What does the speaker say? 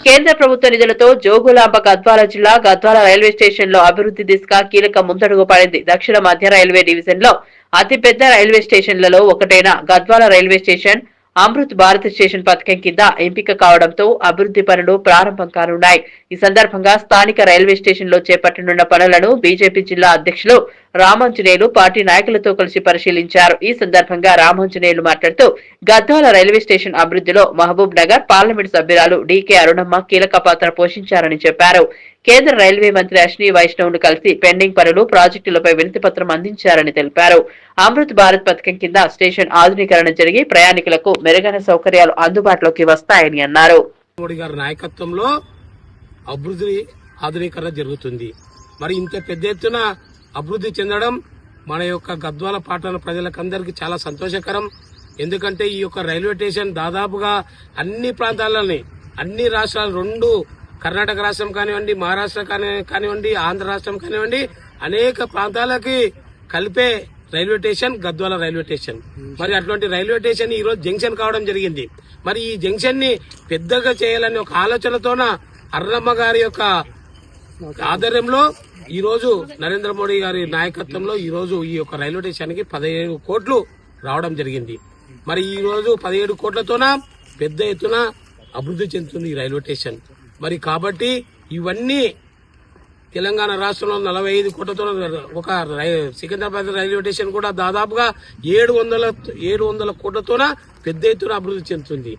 కేంద్ర ప్రభుత్వ నిధులతో జోగులాంబ గద్వాల జిల్లా గద్వాల రైల్వే స్టేషన్ లో అభివృద్ధి దిశగా కీలక ముందడుగు పడింది. దక్షిణ మధ్య రైల్వే డివిజన్ లో అతిపెద్ద రైల్వే స్టేషన్లలో ఒకటైన Gadwal railway station Amrit Bharat station పథకం కింద ఎంపిక కావడంతో అభివృద్ధి పనులు ప్రారంభం కానున్నాయి. ఈ సందర్భంగా స్థానిక రైల్వే స్టేషన్ లో చేపట్టనున్న పనులను బీజేపీ జిల్లా అధ్యక్షులు రామాంజనేయులు పార్టీ నాయకులతో కలిసి పరిశీలించారు. ఈ సందర్భంగా రామాంజనేయులు మాట్లాడుతూ గద్వాల రైల్వే స్టేషన్ అభివృద్ధిలో మహబూబ్ నగర్ పార్లమెంట్ సభ్యురాలు డీకే అరుణమ్మ కీలక పాత్ర పోషించారని చెప్పారు. కేంద్ర రైల్వే మంత్రి అశ్విని వైష్ణవ్ ను కలిసి పెండింగ్ పనులు ప్రాజెక్టులపై వినతి పత్రం అందించారని తెలిపారు. అమృత్ భారత్ పథకం కింద స్టేషన్ ఆధునీకరణ జరిగి ప్రయాణికులకు మెరుగైన సౌకర్యాలు అందుబాటులోకి వస్తాయని అన్నారు. మోడీ గారి నాయకత్వంలో అభివృద్ధి ఆధునీకరణ జరుగుతుంది. మరి ఇంత పెద్ద ఎత్తున అభివృద్ధి చెందడం మన యొక్క గద్వాల పట్టణ ప్రజలకందరికీ చాలా సంతోషకరం. ఎందుకంటే ఈ యొక్క రైల్వే స్టేషన్ దాదాపుగా అన్ని ప్రాంతాలని అన్ని రాష్ట్రాలు రెండు కర్ణాటక రాష్ట్రం కానివ్వండి, మహారాష్ట్ర కానివ్వండి, ఆంధ్ర రాష్ట్రం కానివ్వండి, అనేక ప్రాంతాలకి కలిపే railway station Gadwal railway station. మరి అటువంటి రైల్వే స్టేషన్ ఈ రోజు జంక్షన్ కావడం జరిగింది. మరి ఈ జంక్షన్ ని పెద్దగా చేయాలనే ఒక ఆలోచనతోన అర్రమ్మ గారి యొక్క ఆధ్వర్యంలో ఈ రోజు నరేంద్ర మోడీ గారి నాయకత్వంలో ఈ రోజు ఈ యొక్క రైల్వే స్టేషన్ కి 17 కోట్లు రావడం జరిగింది. మరి ఈ రోజు 17 కోట్లతోన పెద్ద ఎత్తున అభివృద్ధి చెందుతుంది ఈ రైల్వే స్టేషన్. మరి కాబట్టి ఇవన్నీ తెలంగాణ రాష్ట్రంలో 45 కోట్లతో ఒక సికింద్రాబాద్ రైల్వే స్టేషన్ కూడా దాదాపుగా 700 కోట్లతోన పెద్ద ఎత్తున అభివృద్ధి చెందుతుంది.